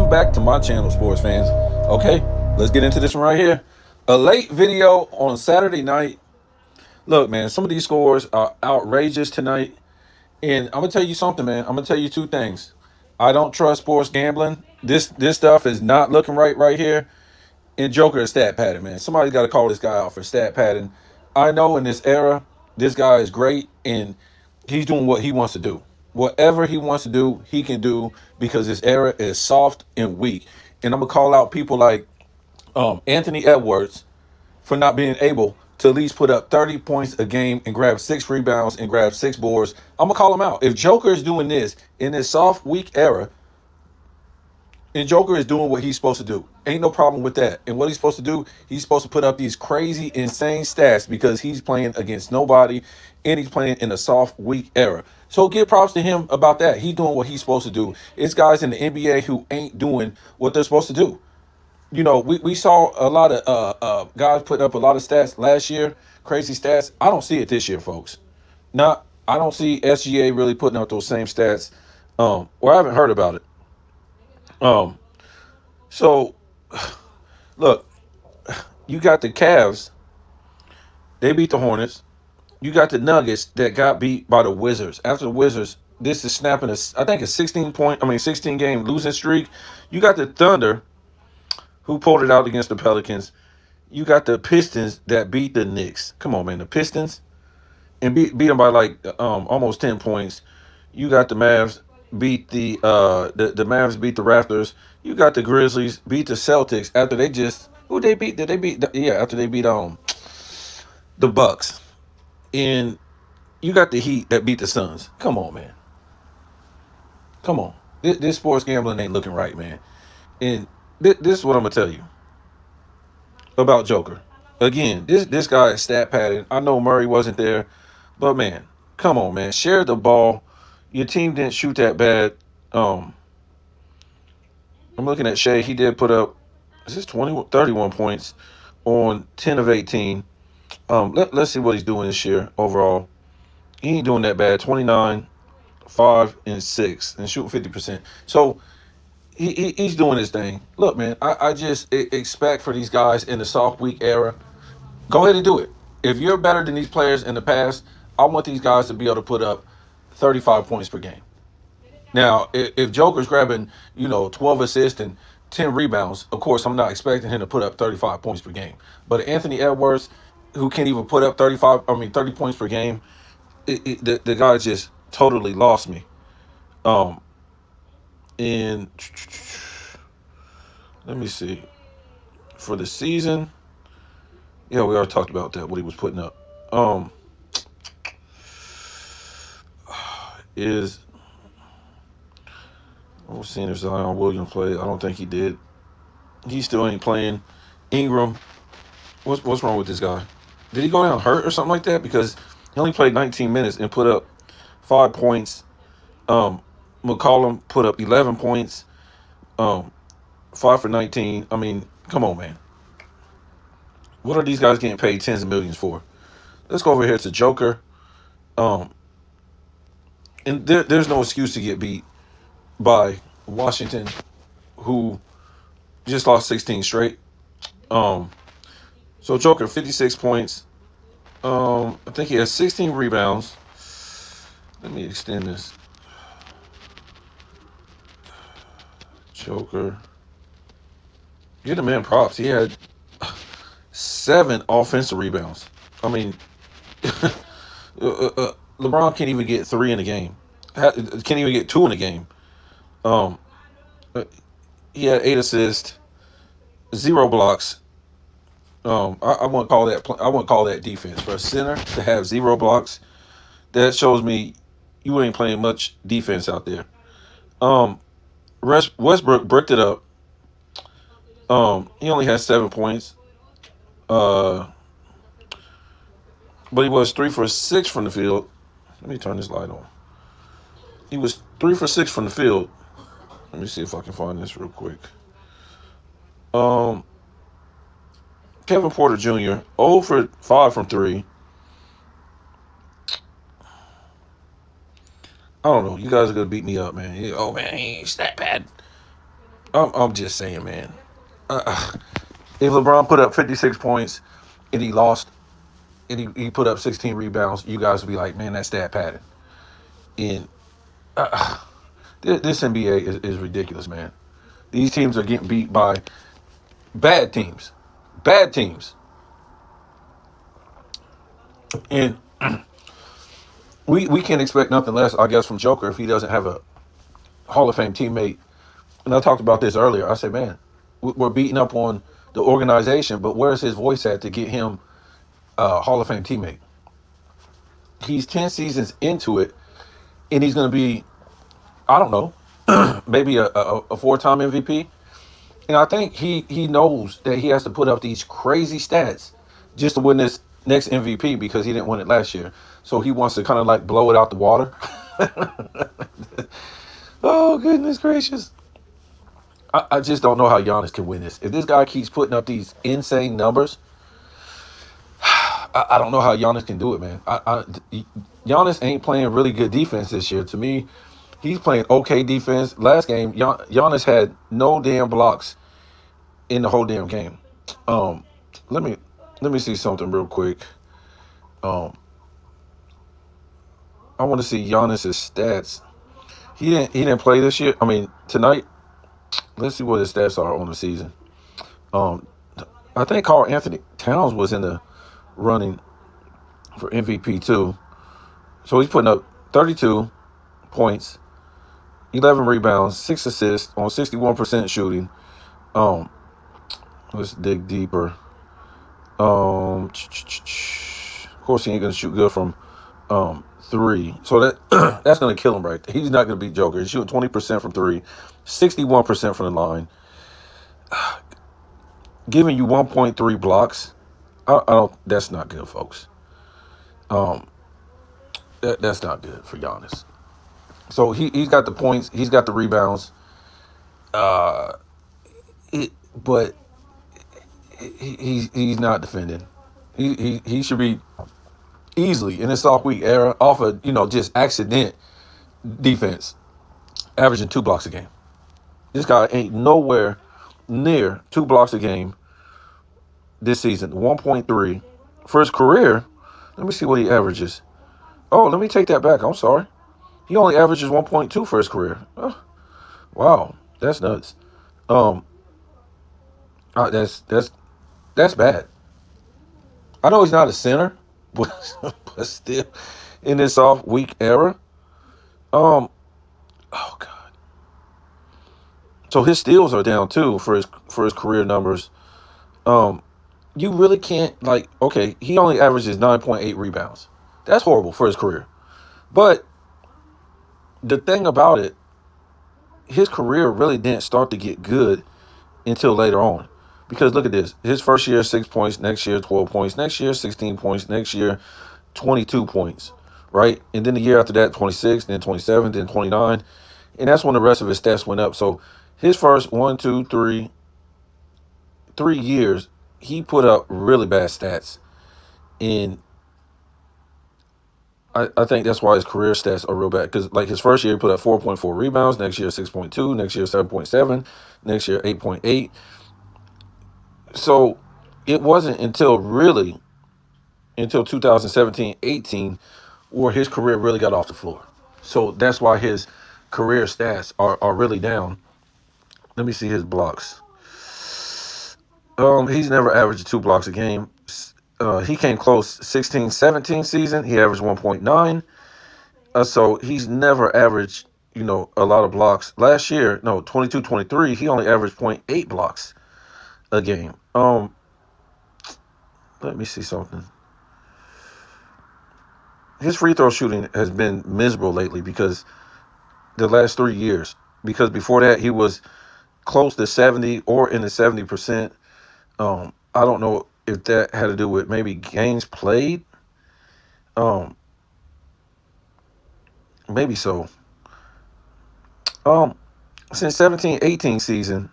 welcome back to my channel, sports fans. Okay, let's get into this one right here. A late video on Saturday night. Look, man, some of these scores are outrageous tonight. And I'm gonna tell you something, man. I'm gonna tell you two things. I don't trust sports gambling. This stuff is not looking right here. And Joker is stat padding, man. Somebody's got to call this guy out for stat padding. I know in this era, this guy is great and he's doing what he wants to do. Whatever he wants to do, he can do because this era is soft and weak. And I'm gonna call out people like Anthony Edwards for not being able to at least put up 30 points a game and grab 6 rebounds and grab 6 boards. I'm gonna call him out. If Joker is doing this in this soft, weak era, and Joker is doing what he's supposed to do, ain't no problem with that. And what he's supposed to do, he's supposed to put up these crazy, insane stats because he's playing against nobody and he's playing in a soft, weak era. So give props to him about that. He's doing what he's supposed to do. It's guys in the NBA who ain't doing what they're supposed to do. You know, we saw a lot of guys put up a lot of stats last year, crazy stats. I don't see it this year, folks. Not, I don't see SGA really putting up those same stats. Or I haven't heard about it. Um, so look, you got the Cavs. They beat the Hornets. You got the Nuggets that got beat by the Wizards. After the Wizards, this is snapping I think a 16 game losing streak. You got the Thunder who pulled it out against the Pelicans. You got the Pistons that beat the Knicks. Come on, man, the Pistons and beat them by like almost 10 points. You got the Mavs beat the Mavs beat the Raptors. You got the Grizzlies beat the Celtics after they just who they beat? Did they beat? Yeah, after they beat the Bucks. And you got the Heat that beat the Suns. Come on, man. Come on. This sports gambling ain't looking right, man. And this is what I'm gonna tell you about Joker. Again, this guy is stat padding. I know Murray wasn't there, but man, come on, man. Share the ball. Your team didn't shoot that bad. I'm looking at Shea. He did put up, is this 31 points on 10 of 18. Let's see what he's doing this year overall. He ain't doing that bad. 29, 5, and 6, and shooting 50%. So he's doing his thing. Look, man, I just expect for these guys in the soft week era, go ahead and do it. If you're better than these players in the past, I want these guys to be able to put up 35 points per game. Now, if Joker's grabbing, 12 assists and 10 rebounds, of course, I'm not expecting him to put up 35 points per game. But Anthony Edwards, who can't even put up 30 points per game, the guy just totally lost me. And let me see. For the season, yeah, we already talked about that, what he was putting up. I was seeing if Zion Williams played. I don't think he did. He still ain't playing. Ingram, what's wrong with this guy? Did he go down hurt or something like that? Because he only played 19 minutes and put up 5 points. McCollum put up 11 points. 5 for 19. I mean, come on, man. What are these guys getting paid tens of millions for? Let's go over here to Joker. And there's no excuse to get beat by Washington, who just lost 16 straight. So Joker, 56 points. I think he has 16 rebounds. Let me extend this. Joker. Give the man props. He had 7 offensive rebounds. I mean, LeBron can't even get 3 in a game. Can't even get 2 in a game. He had 8 assists, 0 blocks. I wouldn't call that. I wouldn't call that defense for a center to have 0 blocks. That shows me you ain't playing much defense out there. Westbrook bricked it up. He only had 7 points. But he was 3 for 6 from the field. Let me turn this light on. He was 3 for 6 from the field. Let me see if I can find this real quick. Kevin Porter Jr. 0 for 5 from 3. I don't know. You guys are gonna beat me up, man. Oh man, he ain't that bad. I'm just saying, man. If LeBron put up 56 points and he lost and he put up 16 rebounds, you guys would be like, man, that's stat padding. And this NBA is ridiculous, man. These teams are getting beat by bad teams. Bad teams. And we can't expect nothing less, I guess, from Joker if he doesn't have a Hall of Fame teammate. And I talked about this earlier. I said, man, we're beating up on the organization, but where's his voice at to get him a Hall of Fame teammate? He's 10 seasons into it, and he's going to be, I don't know, maybe a four-time MVP. And I think he knows that he has to put up these crazy stats just to win this next MVP because he didn't win it last year. So he wants to kind of like blow it out the water. Oh, goodness gracious. I just don't know how Giannis can win this. If this guy keeps putting up these insane numbers, I don't know how Giannis can do it, man. Giannis ain't playing really good defense this year. To me, he's playing okay defense. Last game, Giannis had no damn blocks in the whole damn game. Um, let me see something real quick. Um, I want to see Giannis's stats. He didn't play this year. I mean, tonight. Let's see what his stats are on the season. Um, I think Karl Anthony Towns was in the running for MVP too. So he's putting up 32 points, 11 rebounds, 6 assists on 61% shooting. Um, let's dig deeper. Of course, he ain't gonna shoot good from three. So that that's gonna kill him right there. He's not gonna beat Joker. He's shooting 20% from three, 61% from the line, giving you 1.3 blocks. I don't. That's not good, folks. Um, that's not good for Giannis. So he's got the points. He's got the rebounds. Uh, but he's not defending. He should be easily in this soft week era off of just accident defense, averaging 2 blocks a game. This guy ain't nowhere near 2 blocks a game this season. 1.3 for his career. Let me see what he averages. Oh, let me take that back. I'm sorry. He only averages 1.2 for his career. Oh, wow, that's nuts. Um, that's bad. I know he's not a center, but still, in this off week era. Um, oh God. So his steals are down too for his career numbers. Um, you really can't okay, he only averages 9.8 rebounds. That's horrible for his career. But the thing about it, his career really didn't start to get good until later on. Because look at this. His first year, 6 points. Next year, 12 points. Next year, 16 points. Next year, 22 points. Right? And then the year after that, 26, then 27, then 29. And that's when the rest of his stats went up. So his first 3 years, he put up really bad stats. And I think that's why his career stats are real bad. Because his first year, he put up 4.4 rebounds. Next year, 6.2. Next year, 7.7. Next year, 8.8. So it wasn't until 2017-18 where his career really got off the floor. So that's why his career stats are really down. Let me see his blocks. He's never averaged 2 blocks a game. He came close 16-17 season. He averaged 1.9. So he's never averaged, a lot of blocks. Last year, no, 22-23, he only averaged 0.8 blocks a game. Let me see something. His free throw shooting has been miserable lately because the last 3 years. Because before that, he was close to 70 or in the 70%. I don't know if that had to do with maybe games played. Maybe so. Since 17-18 season,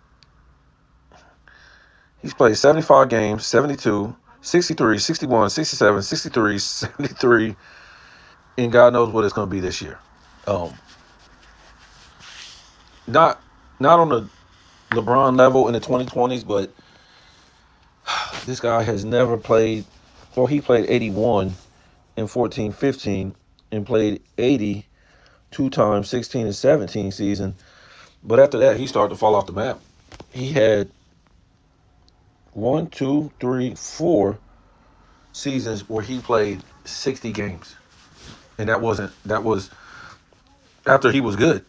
he's played 75 games, 72, 63, 61, 67, 63, 73, and God knows what it's going to be this year. Not on the LeBron level in the 2020s, but this guy has never played. Well, he played 81 in 14-15 and played 80 2 times 16 and 17 season. But after that, he started to fall off the map. He had one, two, three, 4 seasons where he played 60 games, and that was after he was good.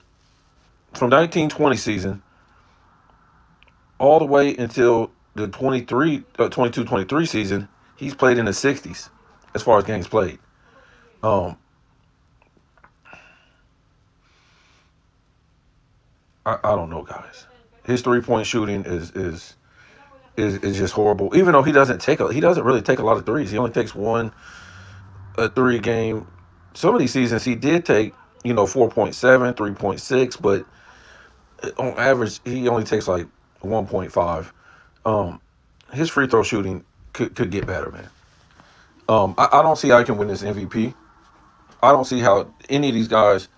From 1920 season all the way until the 22-23 season, he's played in the 60s as far as games played. Um, I don't know, guys. His 3-point shooting is just horrible. Even though he doesn't really take a lot of threes. He only takes a three a game. Some of these seasons he did take 4.7, 3.6, but on average he only takes like 1.5. His free throw shooting could get better, man. I don't see how he can win this MVP. I don't see how any of these guys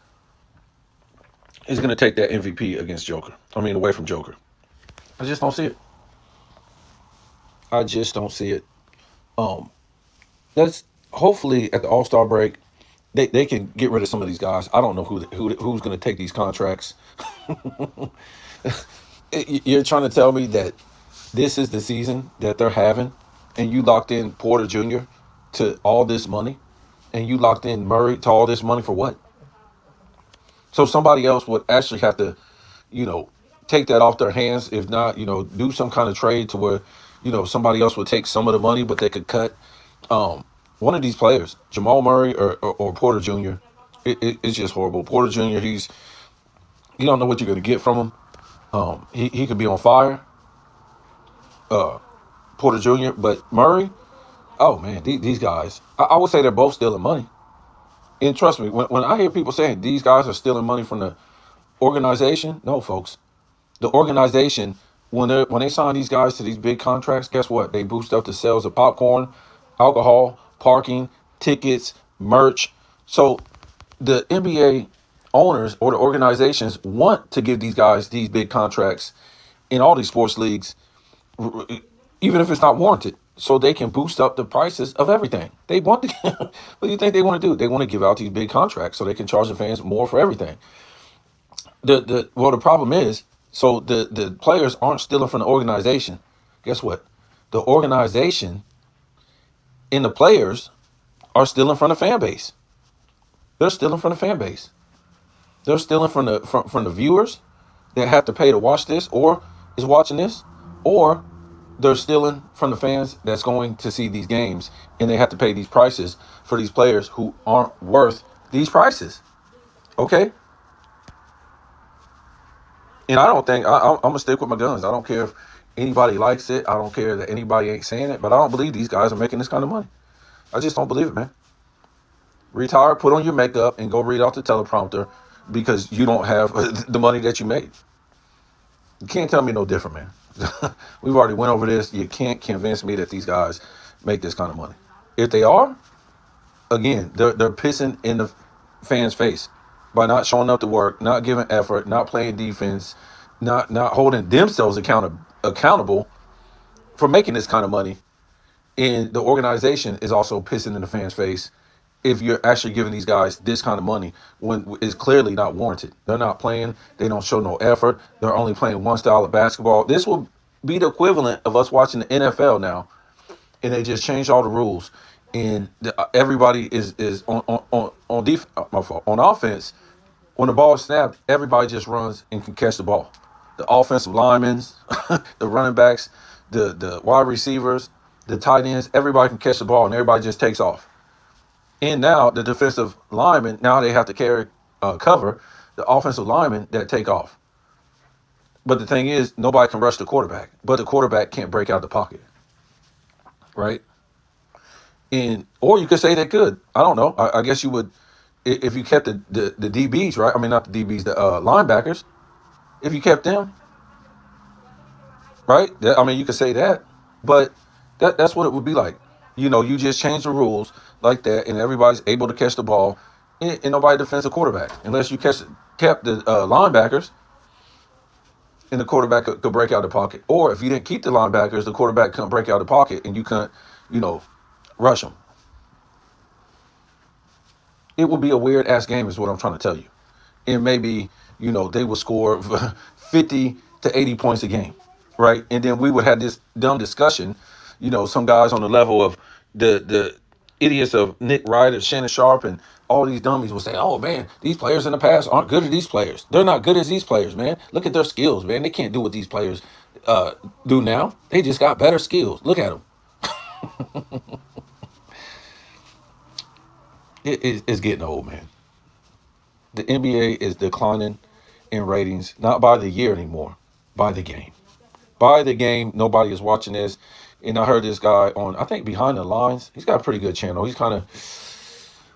is going to take that MVP against Joker. I mean, away from Joker. I just don't see it. I just don't see it. Um, let's hopefully at the All-Star break they can get rid of some of these guys. I don't know who's going to take these contracts. You're trying to tell me that this is the season that they're having, and you locked in Porter Jr. to all this money, and you locked in Murray to all this money for what? So somebody else would actually have to, you know, take that off their hands. If not, do some kind of trade to where, somebody else would take some of the money, but they could cut one of these players, Jamal Murray or Porter Jr. It's just horrible. Porter Jr. You don't know what you're going to get from him. He could be on fire. Porter Jr. But Murray, oh man, these guys, I would say they're both stealing money. And trust me, when I hear people saying these guys are stealing money from the organization, no, folks. The organization, when they sign these guys to these big contracts, guess what? They boost up the sales of popcorn, alcohol, parking, tickets, merch. So the NBA owners or the organizations want to give these guys these big contracts in all these sports leagues, even if it's not warranted, so they can boost up the prices of everything. They want to. What do you think they want to do? They want to give out these big contracts so they can charge the fans more for everything. The problem is, so the players aren't stealing from the organization. Guess what? The organization and the players are stealing from the fan base. They're stealing from the fan base. They're stealing from the viewers that have to pay to watch this or is watching this, or they're stealing from the fans that's going to see these games, and they have to pay these prices for these players who aren't worth these prices. Okay? And I don't think I'm gonna stick with my guns. I don't care if anybody likes it. I don't care that anybody ain't saying it. But I don't believe these guys are making this kind of money. I just don't believe it, man. Retire, put on your makeup, and go read off the teleprompter because you don't have the money that you made. You can't tell me no different, man. We've already went over this. You can't convince me that these guys make this kind of money. If they are, again, they're pissing in the fans' face by not showing up to work, not giving effort, not playing defense, not holding themselves accountable for making this kind of money. And the organization is also pissing in the fans' face if you're actually giving these guys this kind of money when it's clearly not warranted. They're not playing. They don't show no effort. They're only playing one style of basketball. This will be the equivalent of us watching the NFL now, and they just changed all the rules. And everybody is on offense. When the ball is snapped, everybody just runs and can catch the ball. The offensive linemen, the running backs, the wide receivers, the tight ends, everybody can catch the ball and everybody just takes off. And now the defensive linemen, now they have to carry cover the offensive linemen that take off. But the thing is, nobody can rush the quarterback, but the quarterback can't break out the pocket, right? And or you could say they could. I don't know. I guess you would if you kept the DBs, right? I mean, not the DBs, the linebackers. If you kept them, right? I mean, you could say that, but that's what it would be like. You just change the rules like that, and everybody's able to catch the ball, and nobody defends the quarterback unless you kept the linebackers. and the quarterback could break out the pocket. Or if you didn't keep the linebackers, the quarterback couldn't break out the pocket, and you couldn't, rush them. It would be a weird ass game, is what I'm trying to tell you. And maybe, they would score 50 to 80 points a game, right? And then we would have this dumb discussion, some guys on the level of the idiots of Nick Wright or Shannon Sharp and all these dummies will say, oh man, these players in the past aren't good as these players. They're not good as these players, man. Look at their skills, man. They can't do what these players do now. They just got better skills. Look at them. It's getting old, man. The NBA is declining in ratings, not by the year anymore, by the game. By the game, nobody is watching this. And I heard this guy on, I think, Behind the Lines. He's got a pretty good channel. He's kind of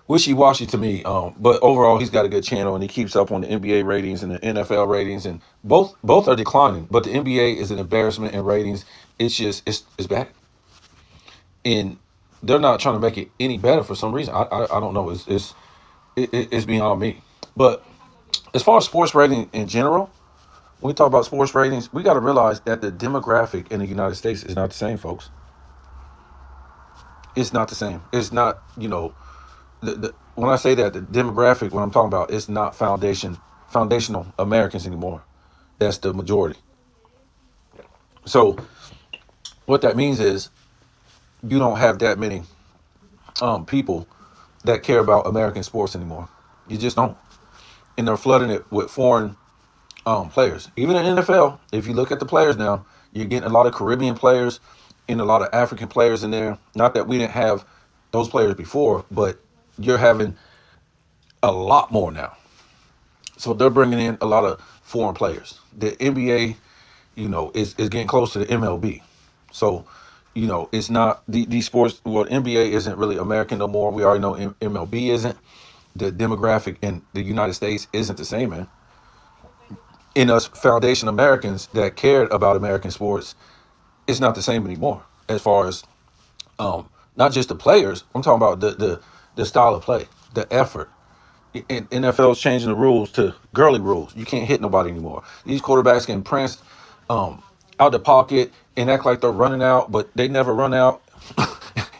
wishy-washy to me, but overall, he's got a good channel, and he keeps up on the NBA ratings and the NFL ratings, and both are declining. But the NBA is an embarrassment in ratings. It's just it's bad, and they're not trying to make it any better for some reason. I don't know. It's beyond me. But as far as sports rating in general, when we talk about sports ratings, we got to realize that the demographic in the United States is not the same, folks. It's not the same. It's not, when I say that, the demographic, what I'm talking about, is not foundational Americans anymore. That's the majority. So what that means is you don't have that many people that care about American sports anymore. You just don't. And they're flooding it with foreign players. Even in NFL, if you look at the players now, you're getting a lot of Caribbean players and a lot of African players in there. Not that we didn't have those players before, but you're having a lot more now. So they're bringing in a lot of foreign players. The NBA, is getting close to the MLB. So, it's not these sports. Well, NBA isn't really American no more. We already know MLB isn't. The demographic in the United States isn't the same, man. In us foundation Americans that cared about American sports, it's not the same anymore. As far as not just the players, I'm talking about the style of play, the effort. And NFL's changing the rules to girly rules. You can't hit nobody anymore. These quarterbacks can prance out the pocket and act like they're running out, but they never run out.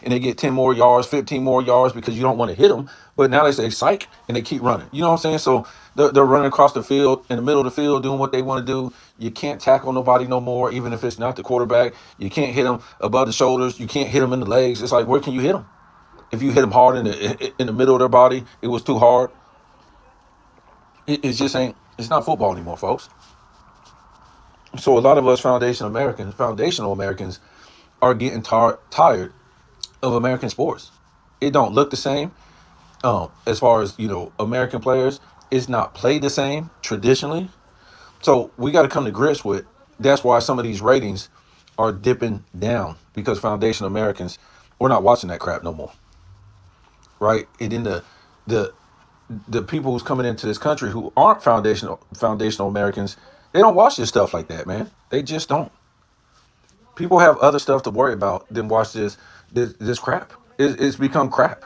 And they get 10 more yards, 15 more yards because you don't want to hit them. But now they say psych and they keep running. You know what I'm saying? So they're running across the field, in the middle of the field, doing what they want to do. You can't tackle nobody no more, even if it's not the quarterback. You can't hit them above the shoulders. You can't hit them in the legs. It's like, where can you hit them? If you hit them hard in the middle of their body, it was too hard. It just ain't. It's not football anymore, folks. So a lot of us foundational Americans are getting tired of American sports. It don't look the same. As far as American players, it's not played the same traditionally. So we got to come to grips with. That's why some of these ratings are dipping down, because foundational Americans, we're not watching that crap no more, right? And then the people who's coming into this country who aren't foundational Americans, they don't watch this stuff like that, man. They just don't. People have other stuff to worry about than watch this crap. It's become crap.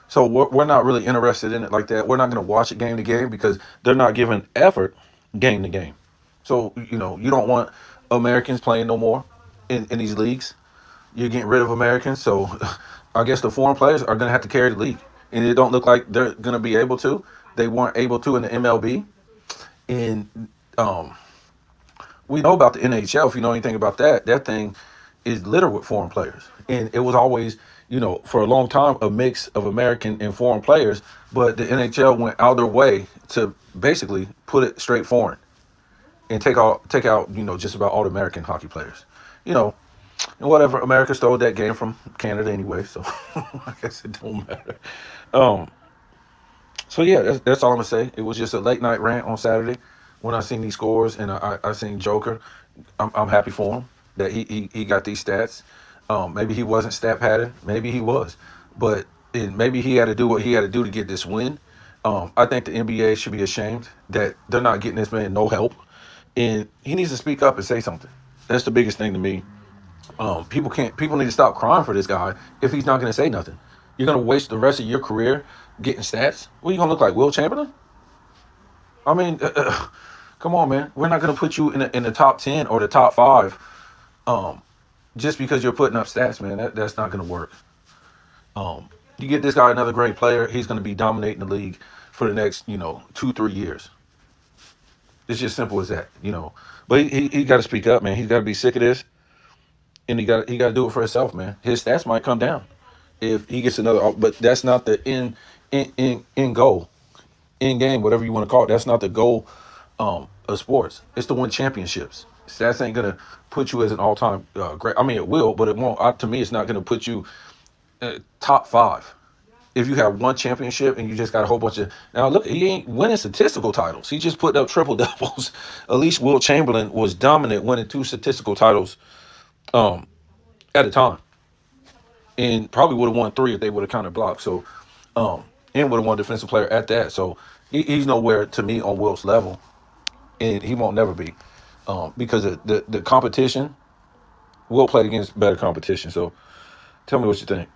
So we're not really interested in it like that. We're not going to watch it game to game because they're not giving effort game to game. So, you don't want Americans playing no more in these leagues. You're getting rid of Americans. So I guess the foreign players are going to have to carry the league. And it don't look like they're going to be able to. They weren't able to in the MLB. And we know about the NHL. If you know anything about that thing is littered with foreign players. And it was always, for a long time, a mix of American and foreign players. But the NHL went out of their way to basically put it straight foreign and take out, just about all the American hockey players. And whatever, America stole that game from Canada anyway, so I guess it don't matter. Um, so yeah, that's all I'm gonna say. It was just a late night rant on Saturday when I seen these scores, and I seen Joker. I'm happy for him that he got these stats. Maybe he wasn't stat padded, maybe he was, but maybe he had to do what he had to do to get this win. I think the NBA should be ashamed that they're not getting this man no help, and he needs to speak up and say something. That's the biggest thing to me. People need to stop crying for this guy if he's not going to say nothing. You're going to waste the rest of your career getting stats. What are you going to look like, Will Chamberlain? I mean, come Come on, man. We're not gonna put you in the top 10 or the top 5 um just because you're putting up stats, man. That's not gonna work. Um, you get this guy another great player, he's gonna be dominating the league for the next 2-3 years. It's just simple as that, But he got to speak up, man. He's got to be sick of this, and he got to do it for himself, man. His stats might come down if he gets another, but that's not the end goal, end game, whatever you want to call it. That's not the goal of sports. It's to win championships. Stats ain't gonna put you as an all time great. I mean, it will, but it won't. To me, it's not gonna put you top 5. If you have one championship and you just got a whole bunch of now look, he ain't winning statistical titles. He just put up triple doubles. At least Will Chamberlain was dominant, winning 2 statistical titles um at a time, and probably would have won 3 if they would have counted blocks. So and would have won defensive player at that. So he's nowhere to me on Will's level, and he won't never be because of the competition. Will played against better competition. So tell me what you think.